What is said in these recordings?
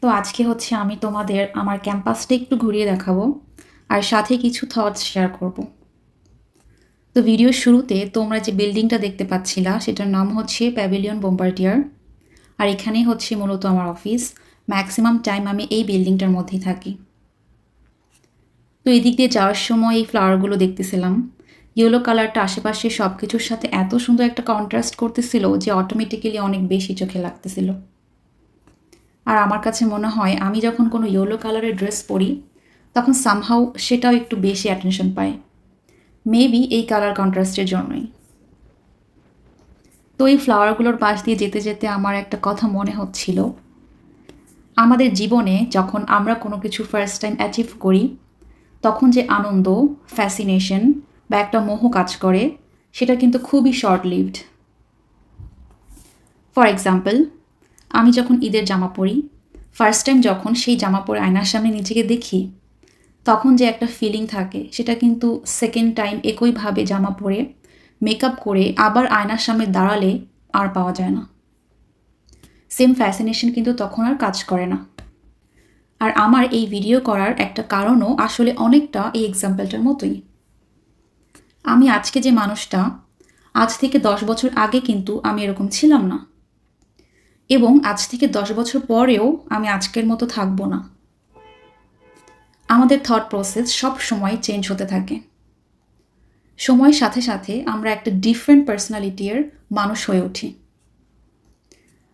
তো আজকে হচ্ছে আমি তোমাদের আমার ক্যাম্পাসটা একটু ঘুরিয়ে দেখাবো আর সাথে কিছু থটস শেয়ার করব। তো ভিডিওর শুরুতে তোমরা যে বিল্ডিংটা দেখতে পাচ্ছিলা সেটার নাম হচ্ছে প্যাভিলিয়ন বোম্বার্ডিয়ার। আর এখানেই হচ্ছে মূলত আমার অফিস। ম্যাক্সিমাম টাইম আমি এই বিল্ডিংটার মধ্যেই থাকি। তো এদিক দিয়ে যাওয়ার সময় এই ফ্লাওয়ারগুলো দেখতেছিলাম। ইয়েলো কালারটা আশেপাশে সব কিছুর সাথে এত সুন্দর একটা কন্ট্রাস্ট করতেছিল যে অটোমেটিক্যালি অনেক বেশি চোখে লাগতেছিল। আর আমার কাছে মনে হয় আমি যখন কোনো ইয়েলো কালারের ড্রেস পরি তখন সামহাউ সেটাও একটু বেশি অ্যাটেনশন পায়। মেবি এই কালার কন্ট্রাস্টের জন্যই। তো এই ফ্লাওয়ারগুলোর পাশ দিয়ে যেতে যেতে আমার একটা কথা মনে হচ্ছিল, আমাদের জীবনে যখন আমরা কোনো কিছু ফার্স্ট টাইম অ্যাচিভ করি তখন যে আনন্দ, ফ্যাসিনেশন বা একটা মোহ কাজ করে সেটা কিন্তু খুবই শর্ট লিভড। ফর এক্সাম্পল, আমি যখন ঈদের জামা পরি, ফার্স্ট টাইম যখন সেই জামা পরে আয়নার সামনে নিজেকে দেখি তখন যে একটা ফিলিং থাকে সেটা কিন্তু সেকেন্ড টাইম একইভাবে জামা পরে মেকআপ করে আবার আয়নার সামনে দাঁড়ালে আর পাওয়া যায় না। সেম ফ্যাসিনেশন কিন্তু তখন আর কাজ করে না। আর আমার এই ভিডিও করার একটা কারণও আসলে অনেকটা এই এক্সাম্পলটার মতোই। আমি আজকে যে মানুষটা, আজ থেকে 10 বছর আগে কিন্তু আমি এরকম ছিলাম না, এবং আজ থেকে 10 বছর পরেও আমি আজকের মতো থাকবো না। আমাদের থট প্রসেস সব সময় চেঞ্জ হতে থাকে। সময়ের সাথে সাথে আমরা একটা ডিফারেন্ট পার্সোনালিটির মানুষ হয়ে উঠি।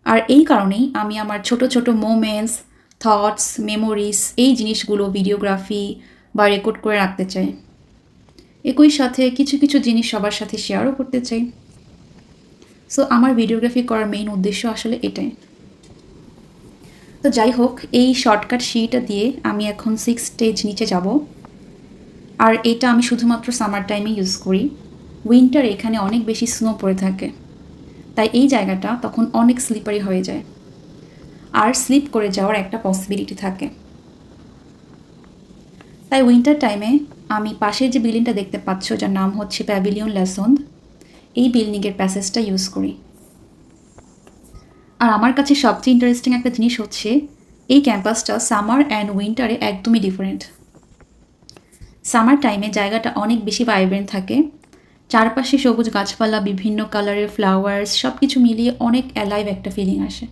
আর এই কারণেই আমি আমার ছোট ছোট মোমেন্টস, থটস, মেমোরিজ এই জিনিসগুলো ভিডিওগ্রাফি বা রেকর্ড করে রাখতে চাই। একই সাথে কিছু কিছু জিনিস সবার সাথে শেয়ারও করতে চাই। সো আমার ভিডিওগ্রাফি করার মেইন উদ্দেশ্য আসলে এটাই। তো যাই হোক, এই শর্টকাট সিঁড়িটা দিয়ে আমি এখন 6 স্টেজ নিচে যাব। আর এটা আমি শুধুমাত্র সামার টাইমে ইউজ করি। উইন্টার এখানে অনেক বেশি স্নো পড়ে থাকে, তাই এই জায়গাটা তখন অনেক স্লিপারি হয়ে যায় আর স্লিপ করে যাওয়ার একটা পসিবিলিটি থাকে। তাই উইন্টার টাইমে আমি পাশের যে বিল্ডিংটা দেখতে পাচ্ছ যার নাম হচ্ছে প্যাভিলিয়ন লেসন্দ, এই বিল্ডিংয়ের প্যাসেজটা ইউজ করি। আর আমার কাছে সবচেয়ে ইন্টারেস্টিং একটা জিনিস হচ্ছে এই ক্যাম্পাসটা সামার অ্যান্ড উইন্টারে একদমই ডিফারেন্ট। সামার টাইমে জায়গাটা অনেক বেশি ভাইব্রেন্ট থাকে, চারপাশে সবুজ গাছপালা, বিভিন্ন কালারের ফ্লাওয়ার্স, সব কিছু মিলিয়ে অনেক অ্যালাইভ একটা ফিলিং আসে।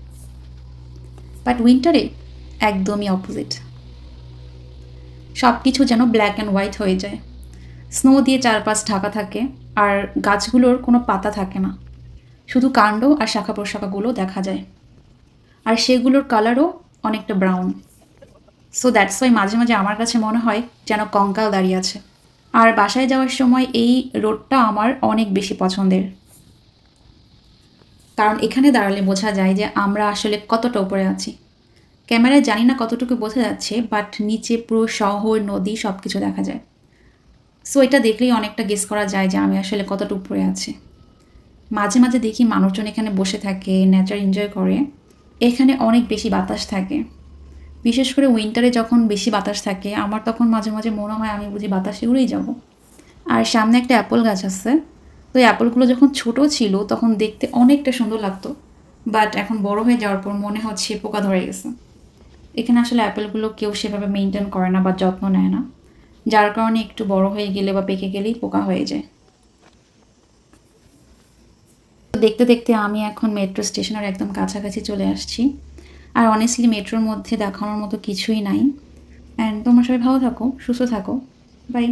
বাট উইন্টারে একদমই অপোজিট। সব কিছু যেন ব্ল্যাক অ্যান্ড হোয়াইট হয়ে যায়। স্নো দিয়ে চারপাশ ঢাকা থাকে আর গাছগুলোর কোনো পাতা থাকে না, শুধু কাণ্ড আর শাখা প্রশাখাগুলো দেখা যায়। আর সেগুলোর কালারও অনেকটা ব্রাউন। সো দ্যাটস ওয়াই মাঝে মাঝে আমার কাছে মনে হয় যেন কঙ্কাল দাঁড়িয়ে আছে। আর বাসায় যাওয়ার সময় এই রোডটা আমার অনেক বেশি পছন্দের, কারণ এখানে দাঁড়ালে বোঝা যায় যে আমরা আসলে কতটা উপরে আছি। ক্যামেরায় জানি না কতটুকু বোঝা যাচ্ছে, বাট নিচে পুরো শহর, নদী সব কিছু দেখা যায়। সো এটা দেখলেই অনেকটা গেস করা যায় যে আমি আসলে কতটা উপরে আছি। মাঝে মাঝে দেখি মানুষজন এখানে বসে থাকে, নেচার এনজয় করে। এখানে অনেক বেশি বাতাস থাকে, বিশেষ করে উইন্টারে যখন বেশি বাতাস থাকে আমার তখন মাঝে মাঝে মনে হয় আমি বুঝি বাতাসে উড়েই যাব। আর সামনে একটা অ্যাপল গাছ আছে। তো এই অ্যাপলগুলো যখন ছোট ছিল তখন দেখতে অনেকটা সুন্দর লাগতো, বাট এখন বড় হয়ে যাওয়ার পর মনে হচ্ছে পোকা ধরে গেছে। এখানে আসলে অ্যাপেলগুলো কেউ সেভাবে মেনটেন করে না বা যত্ন নেয় না, যার কারণে একটু বড় হয়ে গেলে বা পেকে গেলেই পোকা হয়ে যায়। দেখতে দেখতে আমি এখন মেট্রো স্টেশনের একদম কাছাকাছি চলে আসছি। আর অনেস্টলি মেট্রোর মধ্যে দেখানোর মতো কিছুই নাই। অ্যান্ড তোমরা সবাই ভালো থাকো, সুস্থ থাকো। বাই।